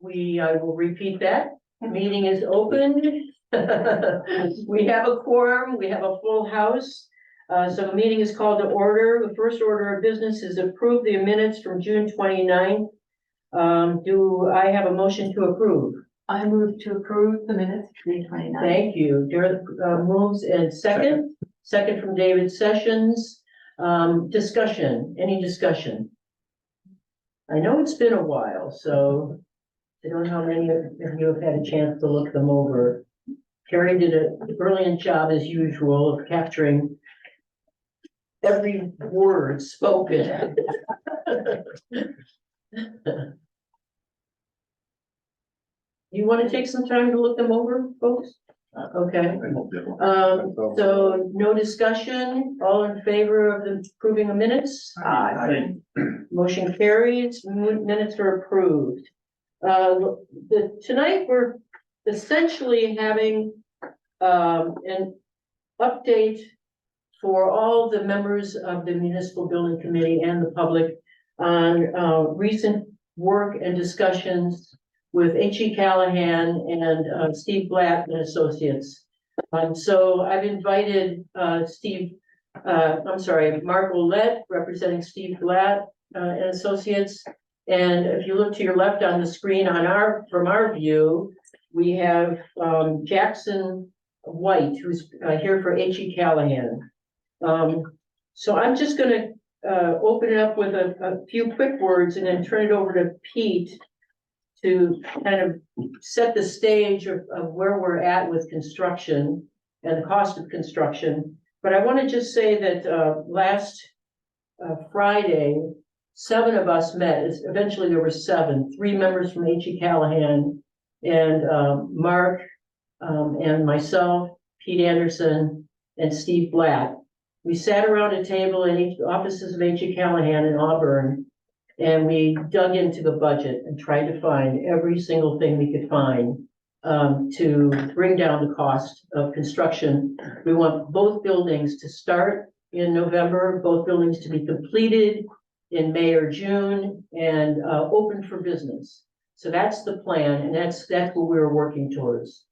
I will repeat that. Meeting is open. We have a quorum, we have a full house. So the meeting is called to order. The first order of business is approve the minutes from June 29th. Do I have a motion to approve? I move to approve the minutes of June 29th. Thank you. Derek moves, and second from David Sessions. Discussion, any discussion? I know it's been a while, so I don't know how many of you have had a chance to look them over. Carrie did a brilliant job as usual of capturing every word spoken. You want to take some time to look them over, folks? Okay. So no discussion, all in favor of approving the minutes? Aye. Motion carries, minutes are approved. Tonight we're essentially having an update for all the members of the Municipal Building Committee and the public on recent work and discussions with H.E. Callahan and Steve Blatt and Associates. So I've invited Mark Ouellette, representing Steve Blatt and Associates. And if you look to your left on the screen from our view, we have Jackson White, who's here for H.E. Callahan. So I'm just gonna open it up with a few quick words and then turn it over to Pete to kind of set the stage of where we're at with construction and the cost of construction. But I want to just say that last Friday, 7 of us met. Eventually there were 7, 3 members from H.E. Callahan and Mark and myself, Pete Anderson, and Steve Blatt. We sat around a table in each offices of H.E. Callahan in Auburn, and we dug into the budget and tried to find every single thing we could find to bring down the cost of construction. We want both buildings to start in November, both buildings to be completed in May or June, and open for business. So that's the plan, and that's what we're working towards.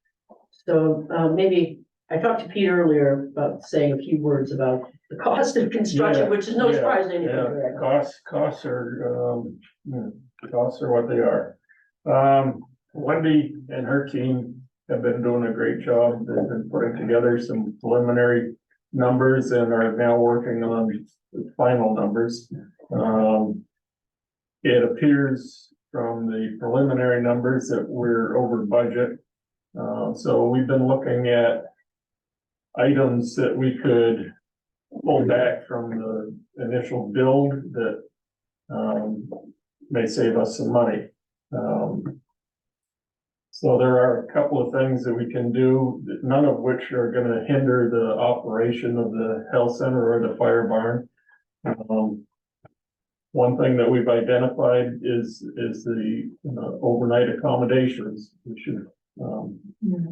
So maybe I talked to Pete earlier about saying a few words about the cost of construction, which is no surprise to anybody. Costs are what they are. Wendy and her team have been doing a great job. They've been putting together some preliminary numbers and are now working on the final numbers. It appears from the preliminary numbers that we're over budget. So we've been looking at items that we could pull back from the initial build that may save us some money. So there are a couple of things that we can do, none of which are going to hinder the operation of the health center or the fire barn. One thing that we've identified is the overnight accommodations. We should,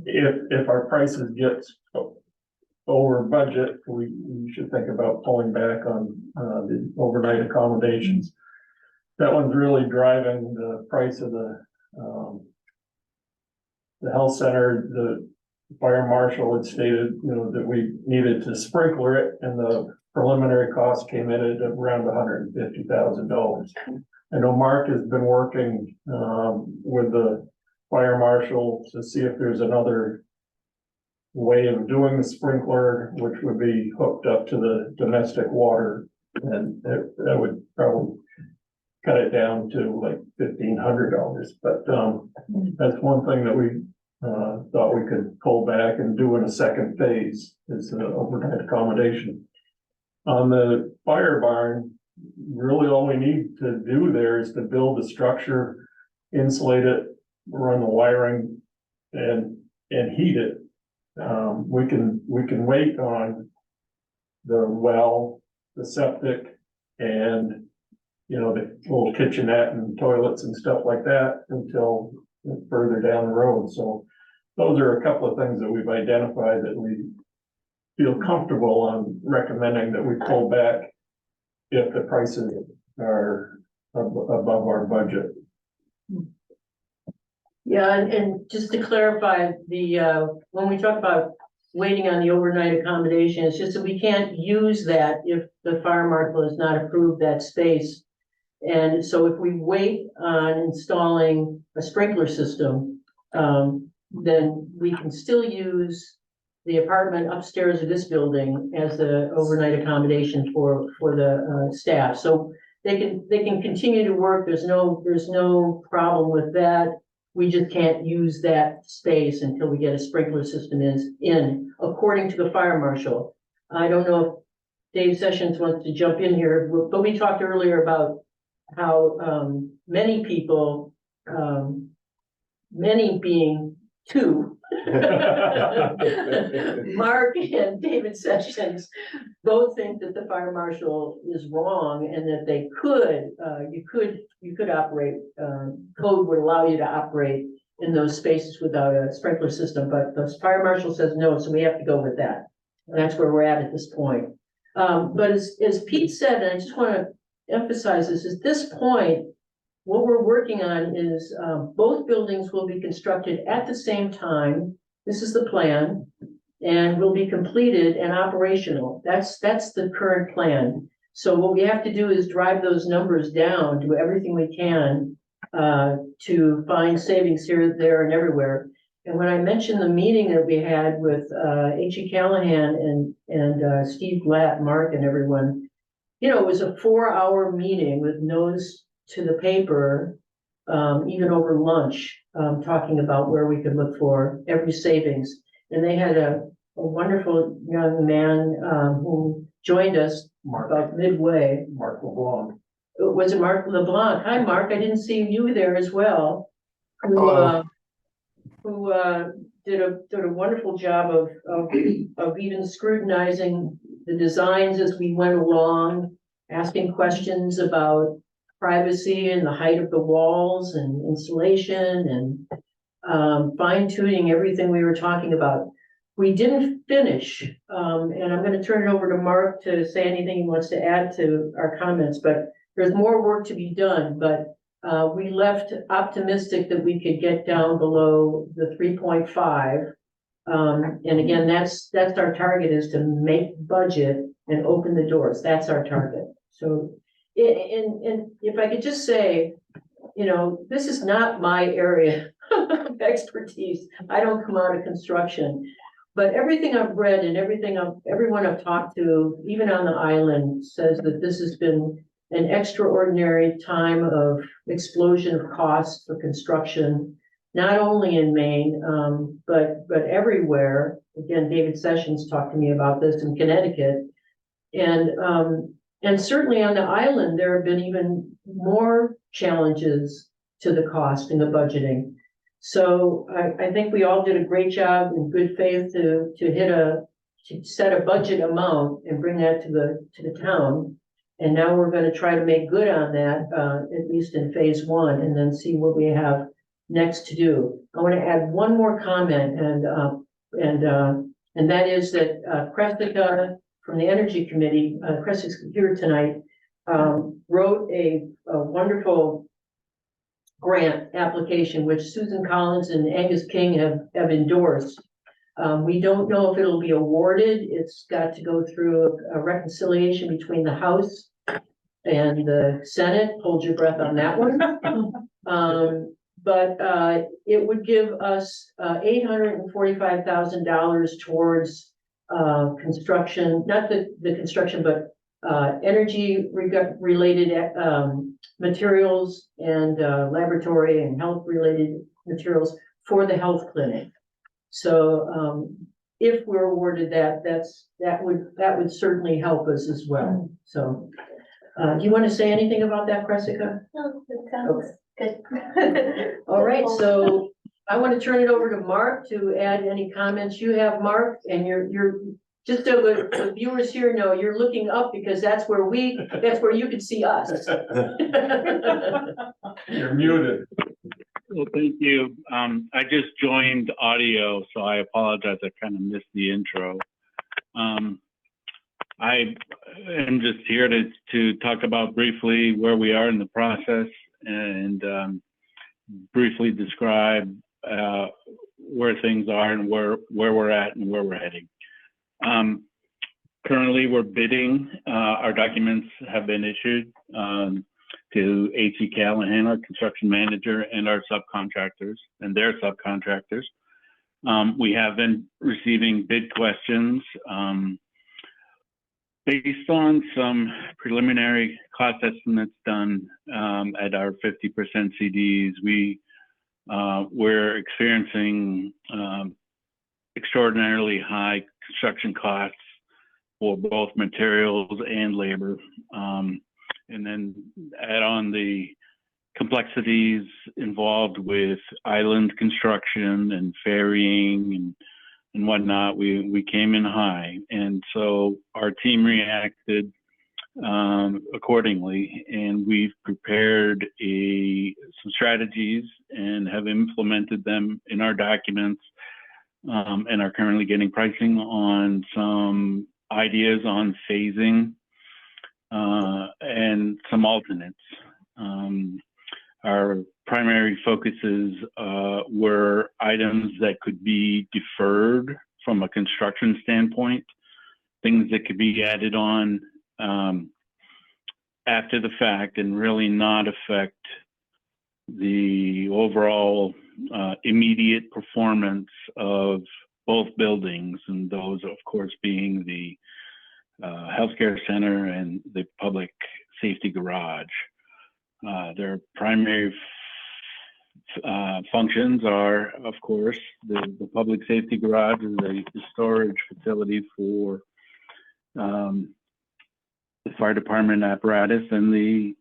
if our prices get over budget, we should think about pulling back on the overnight accommodations. That one's really driving the price of the health center. The fire marshal had stated, that we needed to sprinkler it, and the preliminary cost came in at around $150,000. I know Mark has been working with the fire marshal to see if there's another way of doing the sprinkler, which would be hooked up to the domestic water, and that would probably cut it down to like $1,500. But that's one thing that we thought we could pull back and do in a second phase, is the overnight accommodation. On the fire barn, really all we need to do there is to build the structure, insulate it, run the wiring, and heat it. We can wait on the well, the septic, and the little kitchenette and toilets and stuff like that until further down the road. So those are a couple of things that we've identified that we feel comfortable on recommending that we pull back if the prices are above our budget. Yeah, and just to clarify, when we talk about waiting on the overnight accommodation, it's just that we can't use that if the fire marshal has not approved that space. And so if we wait on installing a sprinkler system, then we can still use the apartment upstairs of this building as the overnight accommodation for the staff. So they can continue to work. There's no problem with that. We just can't use that space until we get a sprinkler system in, according to the fire marshal. I don't know if Dave Sessions wants to jump in here, but we talked earlier about how many people, many being two, Mark and David Sessions, both think that the fire marshal is wrong and that they you could operate, code would allow you to operate in those spaces without a sprinkler system, but the fire marshal says no, so we have to go with that. And that's where we're at this point. But as Pete said, and I just want to emphasize this, at this point, what we're working on is both buildings will be constructed at the same time. This is the plan, and will be completed and operational. That's the current plan. So what we have to do is drive those numbers down, do everything we can to find savings here, there, and everywhere. And when I mentioned the meeting that we had with H.E. Callahan and Steve Blatt, Mark, and everyone, it was a 4-hour meeting with nose to the paper, even over lunch, talking about where we could look for every savings. And they had a wonderful young man who joined us about midway. Mark LeBlanc. Was it Mark LeBlanc? Hi, Mark. I didn't see you there as well. Who did a wonderful job of even scrutinizing the designs as we went along, asking questions about privacy and the height of the walls and insulation and fine tuning everything we were talking about. We didn't finish, and I'm going to turn it over to Mark to say anything he wants to add to our comments, but there's more work to be done, but we left optimistic that we could get down below the 3.5. And again, that's our target, is to make budget and open the doors. That's our target. So, and if I could just say, this is not my area of expertise. I don't come out of construction, but everything I've read and everyone I've talked to, even on the island, says that this has been an extraordinary time of explosion of costs for construction, not only in Maine, but everywhere. Again, David Sessions talked to me about this in Connecticut. And certainly on the island, there have been even more challenges to the cost and the budgeting. So I think we all did a great job in good faith to set a budget amount and bring that to the town. And now we're going to try to make good on that, at least in phase 1, and then see what we have next to do. I want to add one more comment, and that is that Cressica from the Energy Committee, Cressica's here tonight, wrote a wonderful grant application, which Susan Collins and Angus King have endorsed. We don't know if it'll be awarded. It's got to go through a reconciliation between the House and the Senate. Hold your breath on that one. But it would give us $845,000 towards construction, not the construction, but energy related materials and laboratory and health related materials for the health clinic. So if we're awarded that would certainly help us as well. So do you want to say anything about that, Cressica? No, that sounds good. All right, so I want to turn it over to Mark to add any comments you have, Mark, and you're just so the viewers here know you're looking up because that's where you can see us. You're muted. Well, thank you. I just joined audio, so I apologize. I kind of missed the intro. I am just here to talk about briefly where we are in the process and briefly describe where things are and where we're at and where we're heading. Currently, we're bidding. Our documents have been issued to H.E. Callahan, our construction manager, and our subcontractors and their subcontractors. We have been receiving bid questions based on some preliminary cost estimates done at our 50% CDs. We're experiencing extraordinarily high construction costs for both materials and labor. And then add on the complexities involved with island construction and ferrying and whatnot. We came in high. And so our team reacted accordingly, and we've prepared some strategies and have implemented them in our documents, and are currently getting pricing on some ideas on phasing and some alternates. Our primary focuses were items that could be deferred from a construction standpoint, things that could be added on after the fact and really not affect the overall immediate performance of both buildings, and those, of course, being the healthcare center and the public safety garage. Their primary functions are, of course, the public safety garage is a storage facility for the fire department apparatus and the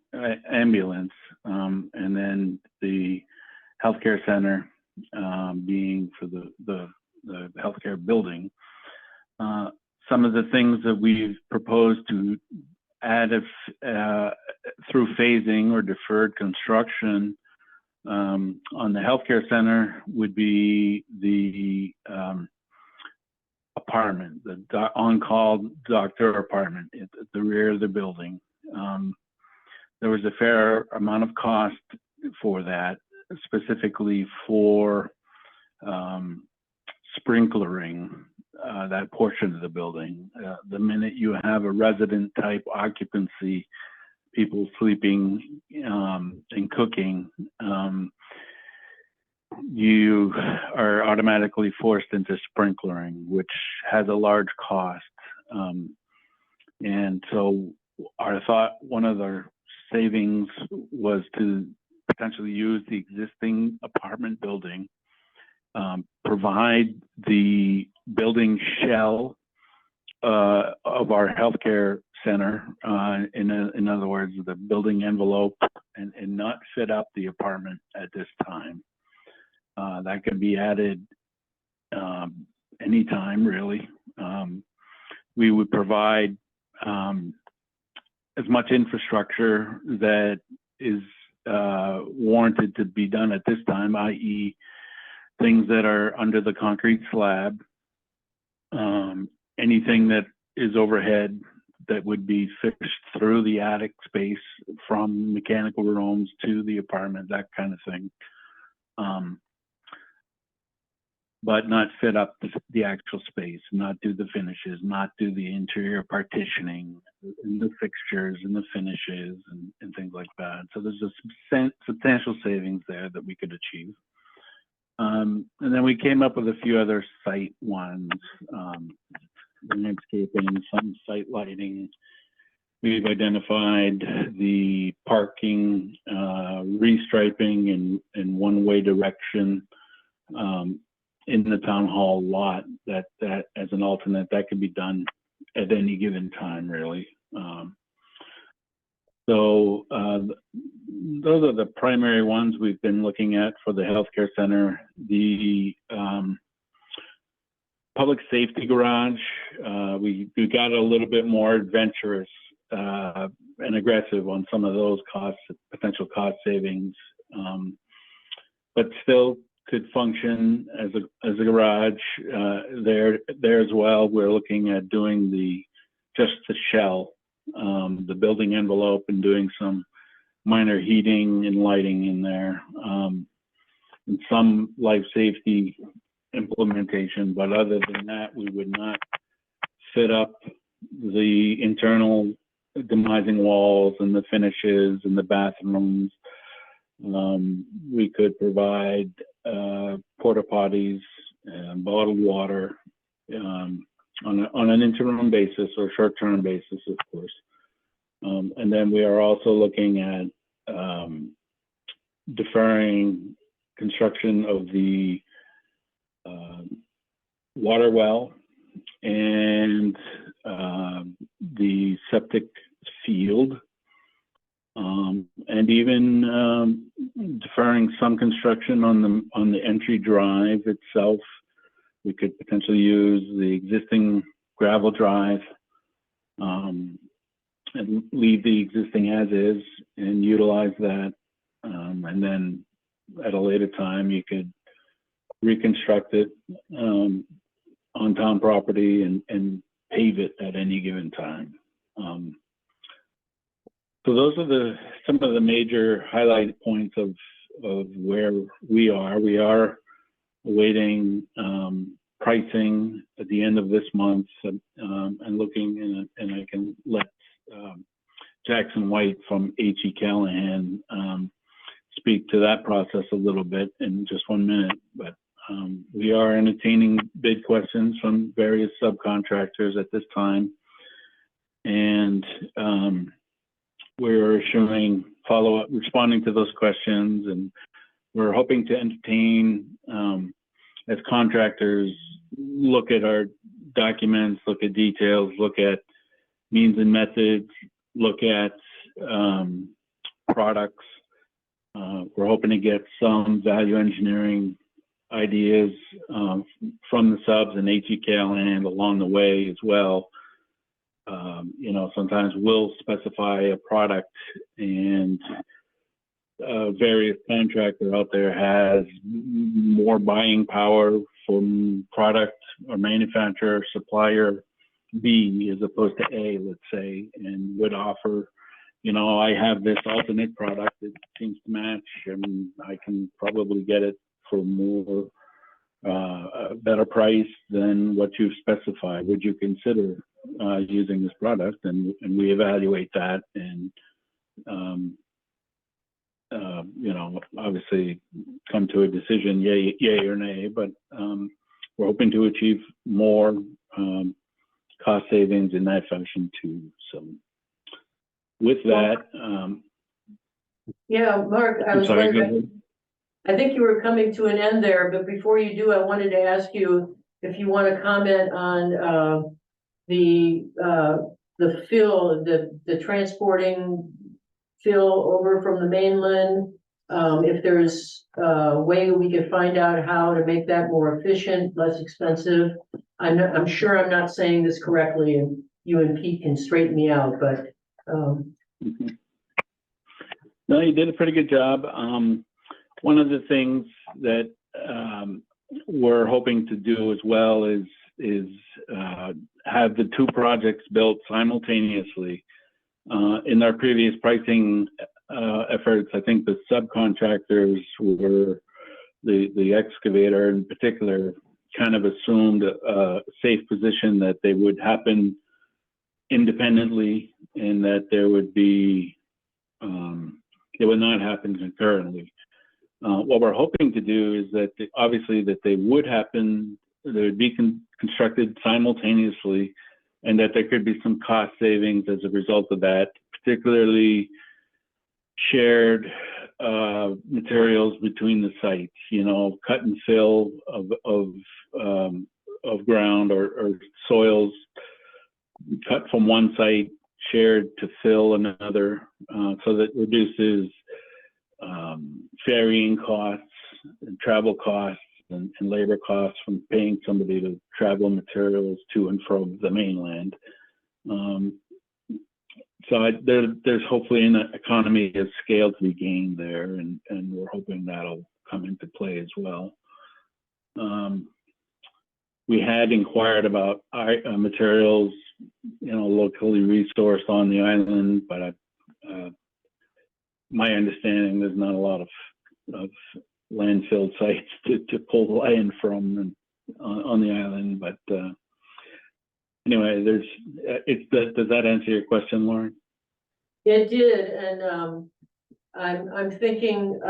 ambulance, and then the healthcare center being for the healthcare building. Some of the things that we've proposed to add through phasing or deferred construction on the healthcare center would be the apartment, the on-call doctor apartment at the rear of the building. There was a fair amount of cost for that, specifically for sprinklering that portion of the building. The minute you have a resident type occupancy, people sleeping and cooking, you are automatically forced into sprinklering, which has a large cost. And so our thought, one of the savings was to potentially use the existing apartment building, provide the building shell of our healthcare center, in other words, the building envelope, and not fit up the apartment at this time. That could be added anytime, really. We would provide as much infrastructure that is warranted to be done at this time, i.e. things that are under the concrete slab, anything that is overhead that would be fixed through the attic space from mechanical rooms to the apartment, that kind of thing. But not fit up the actual space, not do the finishes, not do the interior partitioning, and the fixtures and the finishes and things like that. So there's a substantial savings there that we could achieve. And then we came up with a few other site ones, landscaping, some site lighting. We've identified the parking, restriping in one-way direction in the town hall lot, that as an alternate, that could be done at any given time, really. So those are the primary ones we've been looking at for the healthcare center. The public safety garage, we got a little bit more adventurous and aggressive on some of those costs, potential cost savings, but still could function as a garage there as well. We're looking at doing just the shell, the building envelope, and doing some minor heating and lighting in there. and some life safety implementation, but other than that, we would not fit up the internal demising walls and the finishes and the bathrooms. We could provide porta potties and bottled water on an interim basis or short-term basis, of course. And then we are also looking at deferring construction of the water well and the septic field, and even deferring some construction on the entry drive itself. We could potentially use the existing gravel drive and leave the existing as is and utilize that. And then at a later time, you could reconstruct it on town property and pave it at any given time. So those are some of the major highlight points of where we are. We are awaiting pricing at the end of this month, and looking, and I can let Jackson White from H.E. Callahan speak to that process a little bit in just 1 minute. But we are entertaining bid questions from various subcontractors at this time, and we're issuing follow-up, responding to those questions, and we're hoping to entertain, as contractors look at our documents, look at details, look at means and methods, look at products. We're hoping to get some value engineering ideas from the subs and H.E. Callahan along the way as well. You know, sometimes we'll specify a product, and various contractor out there has more buying power from product or manufacturer supplier B as opposed to A, let's say, and would offer, you know, I have this alternate product that seems to match, and I can probably get it for more a better price than what you've specified. Would you consider using this product? And we evaluate that, and you know, obviously come to a decision, yay or nay. But we're hoping to achieve more cost savings in that function too. So with that, Yeah, Mark, I was sorry, go wondering, ahead. I think you were coming to an end there, but before you do, I wanted to ask you if you want to comment on the fill, the transporting fill over from the mainland. If there's a way we could find out how to make that more efficient, less expensive. I'm sure I'm not saying this correctly, and you and Pete can straighten me out, but No, you did a pretty good job. One of the things that we're hoping to do as well is have the two projects built simultaneously. In our previous pricing efforts, I think the subcontractors were the excavator in particular kind of assumed a safe position that they would happen independently, and that there would be it would not happen concurrently. What we're hoping to do is that obviously that they would happen, they would be constructed simultaneously, and that there could be some cost savings as a result of that, particularly shared materials between the sites, you know, cut and fill of ground or soils cut from one site, shared to fill another, so that reduces ferrying costs and travel costs and labor costs from paying somebody to travel materials to and from the mainland. So there's hopefully an economy of scale to be gained there, and we're hoping that'll come into play as well. We had inquired about materials, you know, locally resourced on the island, but my understanding, there's not a lot of landfill sites to pull land from and on the island. But anyway, does that answer your question, Lauren? It did, and I'm thinking,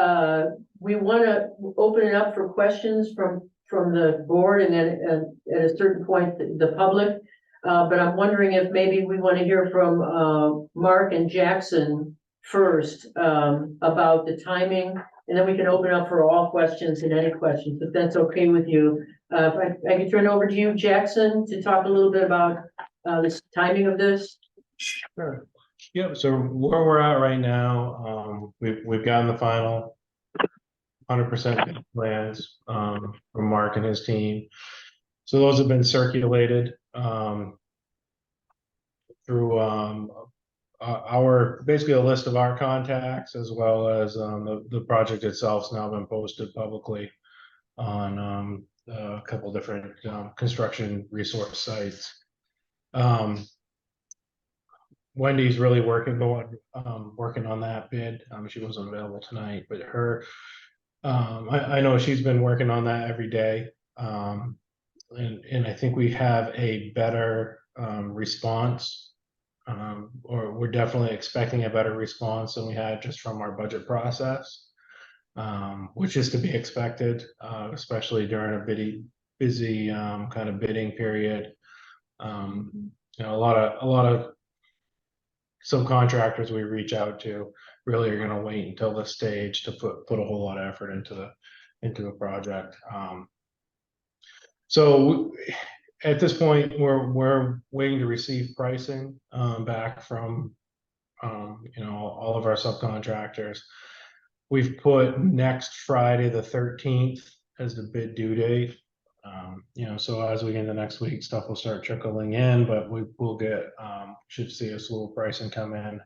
we wanna open it up for questions from the board and then at a certain point, the public. But I'm wondering if maybe we wanna hear from, Mark and Jackson first, about the timing. And then we can open up for all questions and any questions, if that's okay with you. If I can turn it over to you, Jackson, to talk a little bit about, this timing of this. Sure. Yep, so where we're at right now, we've gotten the final 100% plans from Mark and his team. So those have been circulated through our basically a list of our contacts, as well as the project itself's now been posted publicly on a couple different construction resource sites. Wendy's really working on that bid. She wasn't available tonight, but I know she's been working on that every day. And I think we have a better response, or we're definitely expecting a better response than we had just from our budget process, which is to be expected, especially during a busy kind of bidding period. A lot of subcontractors we reach out to really are going to wait until this stage to put a whole lot of effort into a project. So at this point, we're waiting to receive pricing back from all of our subcontractors. We've put next Friday the 13th as the bid due date. So as we get into next week, stuff will start trickling in, but we'll get should see a slew of pricing come in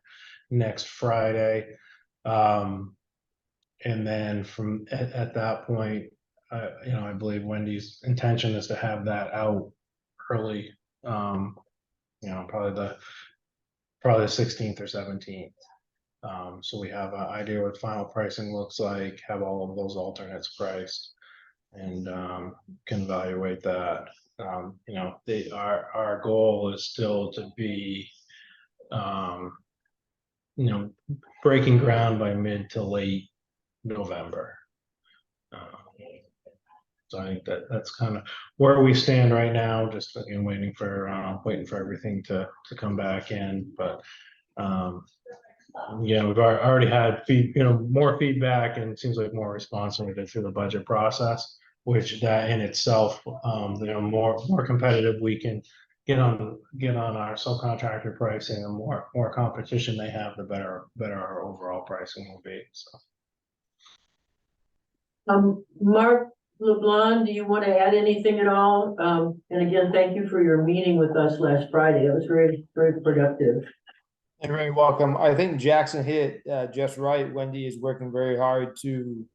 next Friday. And then from at that point, I believe Wendy's intention is to have that out early, probably the 16th or 17th. So we have an idea what final pricing looks like, have all of those alternates priced, and can evaluate that. Our goal is still to be, breaking ground by mid to late November. So I think that's kind of where we stand right now. Just again, waiting for everything to come back in. But we've already had more feedback, and it seems like more response than we did through the budget process, which that in itself, more competitive we can get on our subcontractor pricing, and more competition they have, the better our overall pricing will be. So. Mark LeBlanc, do you want to add anything at all? And again, thank you for your meeting with us last Friday. It was very, very productive. You're very welcome. I think Jackson hit just right. Wendy is working very hard to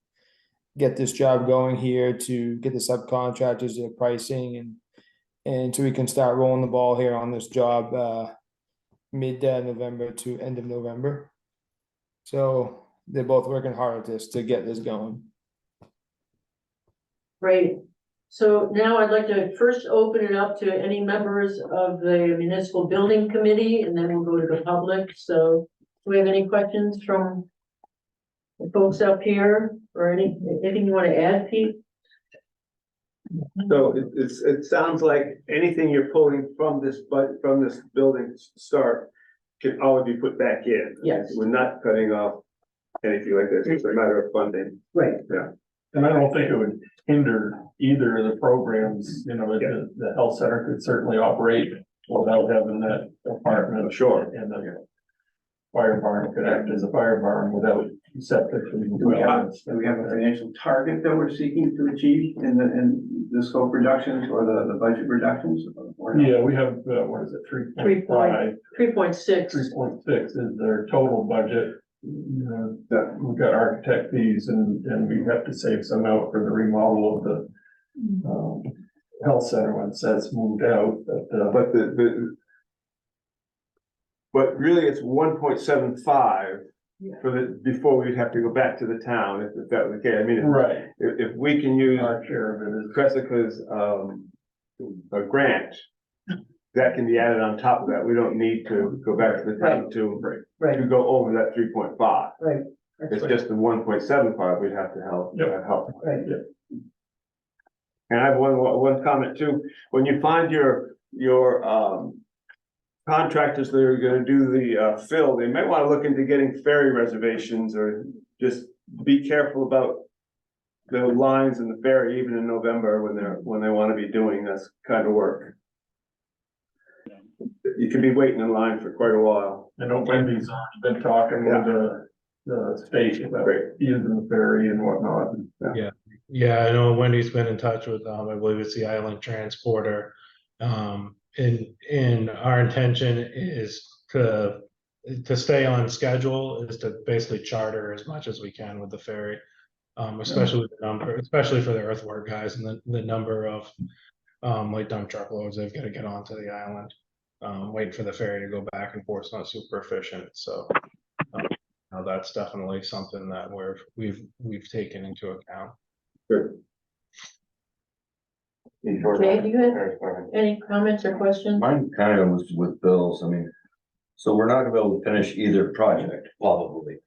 get this job going here, to get the subcontractors their pricing, and so we can start rolling the ball here on this job mid November to end of November. So they're both working hard at this to get this going. Great. So now I'd like to first open it up to any members of the municipal building committee, and then we'll go to the public. So do we have any questions from the folks up here, or anything you want to add, Pete? So it sounds like anything you're pulling from this building start can always be put back in. Yes. We're not cutting off anything like this. It's a matter of funding. Right. Yeah. And I don't think it would hinder either of the programs. The health center could certainly operate without having that apartment. Sure. And the fire barn could act as a fire barn without septic. Do we have a financial target that we're seeking to achieve in the scope reductions or the budget reductions? Yeah, we have, what is it, 3.5? 3.6. 3.6 is their total budget. That we've got architect fees, and we have to save some out for the remodel of the health center once that's moved out. But really it's 1.75 for the, before we'd have to go back to the town, if that was the case. I mean, Right, if we can use our share of it is. Cressica's, a grant, that can be added on top of that. We don't need to go back to the town to Right, go over that 3.5. right. That's It's right. just the 1.75 we'd have to help, Yep. help. Right. And I have one comment too. When you find your, contractors that are gonna do the, fill, they may wanna look into getting ferry reservations or just be careful about the lines in the ferry, even in November when they wanna be doing this kind of work. You could be waiting in line for quite a while. I know Wendy's been talking with the state about using the ferry and whatnot. Yeah, I know Wendy's been in touch with, I believe it's the island transporter. And our intention is to stay on schedule, is to basically charter as much as we can with the ferry. Especially with the number, especially for the earthwork guys and the number of light dump truckloads they've got to get onto the island. Waiting for the ferry to go back and forth is not super efficient, so that's definitely something that we've taken into account. Good. Okay, do you have any comments or questions? Mine kind of was with bills, I mean, so we're not gonna be able to finish either project, probably.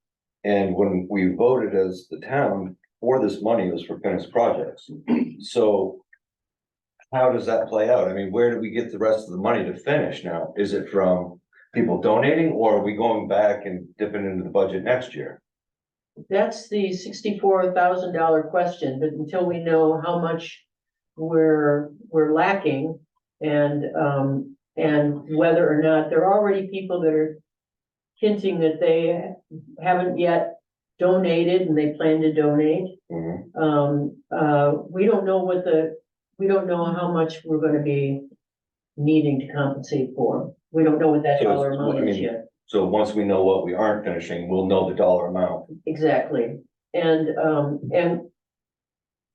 And when we voted as the town for this money, it was for finished projects. So how does that play out? I mean, where do we get the rest of the money to finish now? Is it from people donating, or are we going back and dipping into the budget next year? That's the $64,000 question, but until we know how much we're lacking and whether or not, there are already people that are hinting that they haven't yet donated and they plan to donate. We don't know we don't know how much we're gonna be needing to compensate for. We don't know what that So it's- dollar amount I is mean- yet. So once we know what we aren't finishing, we'll know the dollar amount. Exactly, and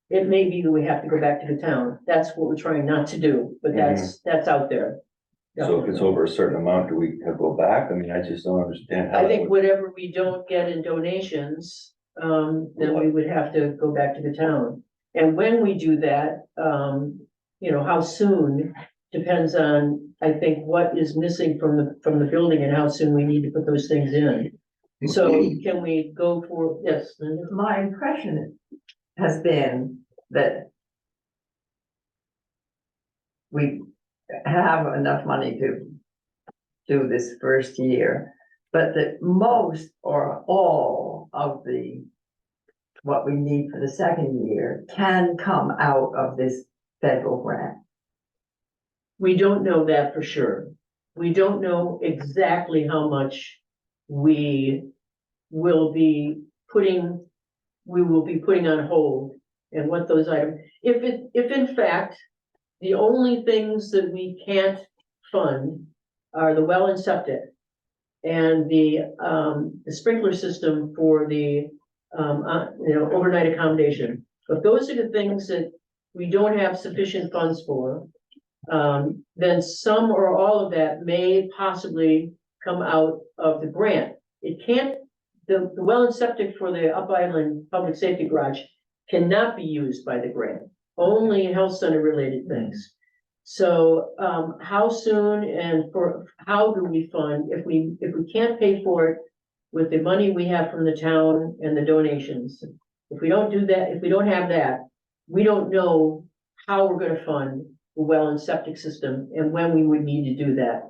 it may be that we have to go back to the town. That's what we're trying not to do, but that's out there. So if it's over a certain amount, do we have to go back? I mean, I just don't understand how I that think would. whatever we don't get in donations, then we would have to go back to the town. And when we do that, how soon depends on, I think, what is missing from the building and how soon we need to put those things in. So can we go for, yes, Linda? My impression has been that we have enough money to do this first year, but that most or all of what we need for the second year can come out of this federal grant. We don't know that for sure. We don't know exactly how much we will be putting on hold and what those items, if in fact, the only things that we can't fund are the well and septic and the sprinkler system for the overnight accommodation. But those are the things that we don't have sufficient funds for. Then some or all of that may possibly come out of the grant. It can't, the well and septic for the Up Island Public Safety Garage cannot be used by the grant, only health center related things. So, how soon and for how do we fund, if we can't pay for it with the money we have from the town and the donations? If we don't do that, if we don't have that, we don't know how we're gonna fund the well and septic system and when we would need to do that.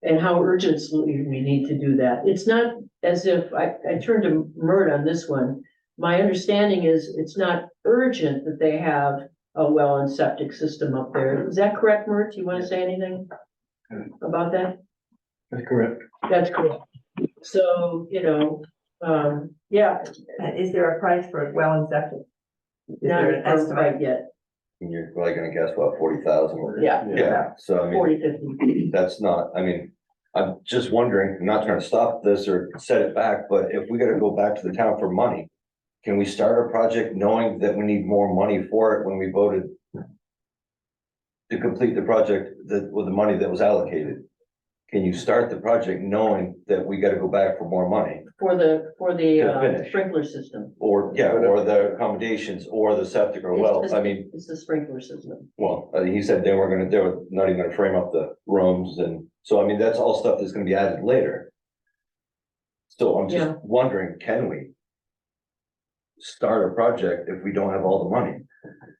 And how urgently we need to do that. It's not as if, I turned to Mert on this one. My understanding is it's not urgent that they have a well and septic system up there. Is that correct, Mert? Do you want to say anything about that? That's correct. That's correct. So, yeah, Is there a price for well and septic? Is not there an estimate? right yet. And you're probably gonna guess what, 40,000? Yeah, Yeah, so I mean, 40-50. that's not, I mean, I'm just wondering, I'm not trying to stop this or set it back, but if we gotta go back to the town for money, can we start a project knowing that we need more money for it when we voted to complete the project with the money that was allocated? can you start the project knowing that we gotta go back for more money? For the To finish. sprinkler system. Or, yeah, or the accommodations, or the septic or wells, I mean, It's the sprinkler system. well, he said they were not even gonna frame up the rooms, and so, I mean, that's all stuff that's gonna be added later. So I'm Yeah. just wondering, can we start a project if we don't have all the money?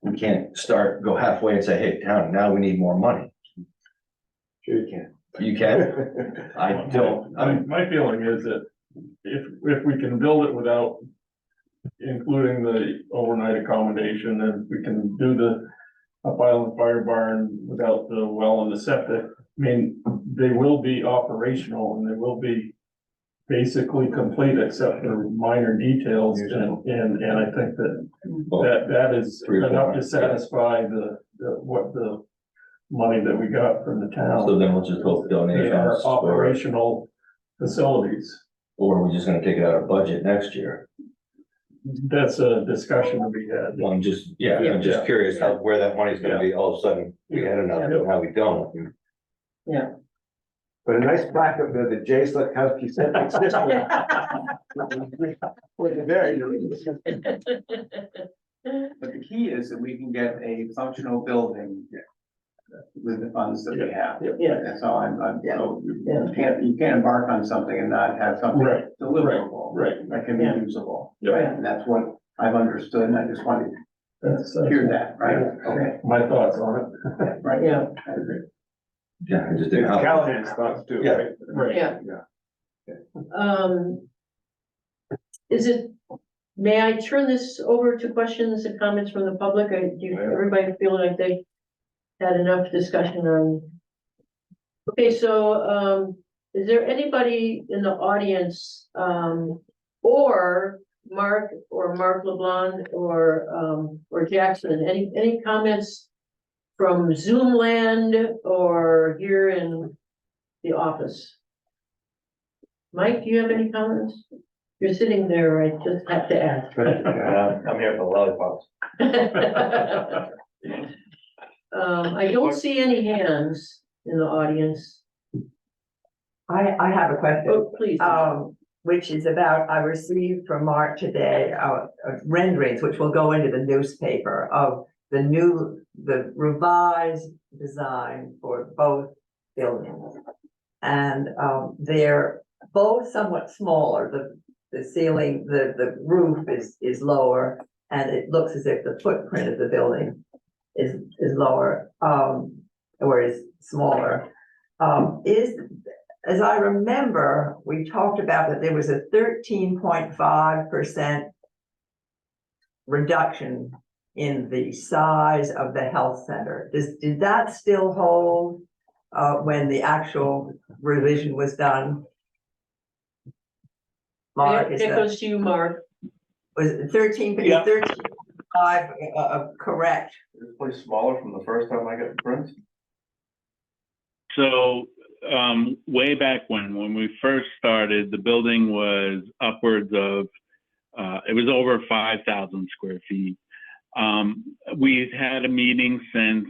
We can't go halfway and say, hey, town, now we need more money. Sure you can. You can? I don't, My feeling is that if we can build it without including the overnight accommodation, and we can do the up island fire barn without the well and the septic, I mean, they will be operational and they will be basically complete except for minor details, and I think that is Three or four enough to months, satisfy the money that we got from the town. so then we'll just hope They are donations, operational facilities. or we're just gonna take it out of budget next year. That's a discussion to be had. Well, I'm just Yeah. curious where that money's gonna be, all of a sudden, we had enough, and now we don't. But a nice plaque of the J. Slutkowski septic system. With the very. But the key is that we can get a functional building with the funds that we have. Yeah. That's all so Yeah. you can't embark on something and not have something Right, deliverable. right. That can be Yeah. usable. Yeah. Right, and that's what I've understood, and I just wanted That's to hear that, right? Okay, my thoughts on it. right. Yeah, I agree. Yeah, I just It's didn't. Callahan's thoughts too, Yeah. right? Right. yeah. Yeah. Is it, may I turn this over to questions and comments from the public? Everybody feel like they had enough discussion on? Okay, so, is there anybody in the audience, or Mark LeBlanc or Jackson, any comments from Zoom land or here in the office? Mike, do you have any comments? You're sitting there, I just have to ask. I'm here for lollipops. I don't see any hands in the audience. I have a question. Oh, please. Which is about, I received from Mark today, renderings, which will go into the newspaper of the revised design for both buildings. And, they're both somewhat smaller. The ceiling, the roof is lower, and it looks as if the footprint of the building is lower, or is smaller. As I remember, we talked about that there was a 13.5% reduction in the size of the health center. Did that still hold when the actual revision was done? Mark, It goes to you, Mark. was it 13, Yeah. 13.5 correct? It's way smaller from the first time I got the prints. So, way back when we first started, the building was upwards of, it was over 5,000 square feet. We've had a meeting since,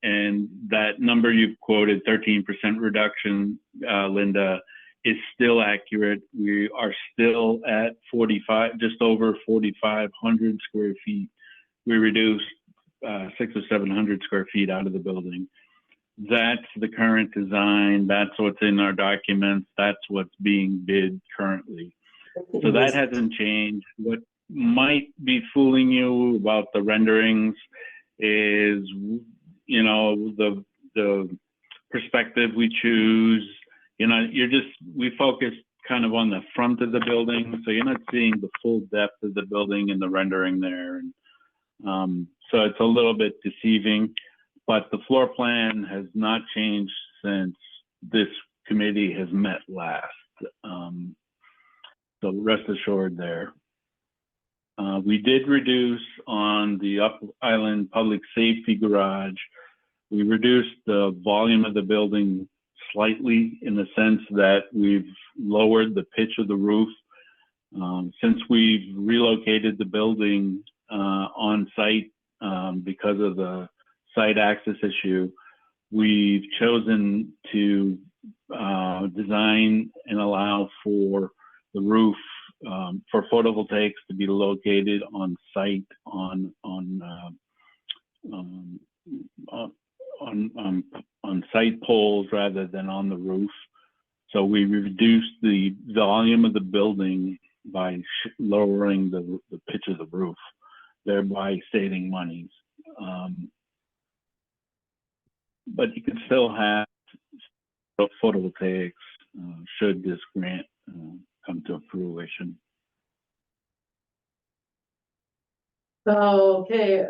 and that number you've quoted, 13% reduction, Linda, is still accurate. We are still at 45, just over 4,500 square feet. We reduced 600 or 700 square feet out of the building. That's the current design. That's what's in our documents. That's what's being bid currently. So that hasn't changed. What might be fooling you about the renderings is, you know, the perspective we choose. You know, we focus kind of on the front of the building, so you're not seeing the full depth of the building in the rendering there. And so it's a little bit deceiving, but the floor plan has not changed since this committee has met last. So rest assured there. We did reduce on the Up Island Public Safety Garage. We reduced the volume of the building slightly in the sense that we've lowered the pitch of the roof. Since we've relocated the building on site because of the site access issue, we've chosen to design and allow for the roof, for photovoltaics to be located on site on site poles rather than on the roof. So we reduced the volume of the building by lowering the pitch of the roof, thereby saving monies. But you can still have photovoltaics should this grant come to fruition. Okay,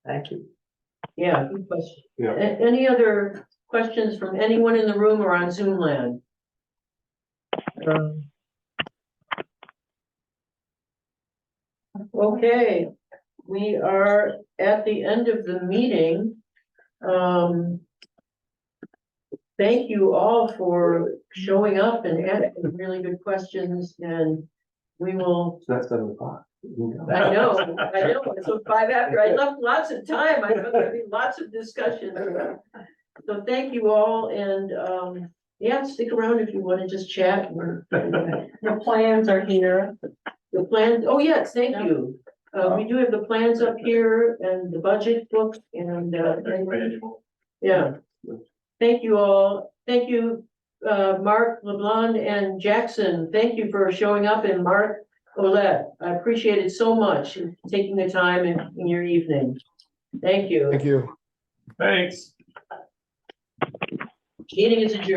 Thank you. yeah, good question. Yeah. Any other questions from anyone in the room or on Zoom land? Okay, we are at the end of the meeting. Thank you all for showing up and asking really good questions, and we will, That's 7 o'clock. I know, it's 5 after, I left lots of time, I thought there'd be lots of discussion. So thank you all, and, yeah, stick around if you want to just chat. The plans are here. The plans, oh yes, thank you. We do have the plans up here and the budget book and, yeah. Thank you all. Thank you, Mark LeBlanc and Jackson. Thank you for showing up, and Mark Olette. I appreciate it so much, taking the time in your evening. Thank you. Thank you. Thanks. Meeting is adjourned.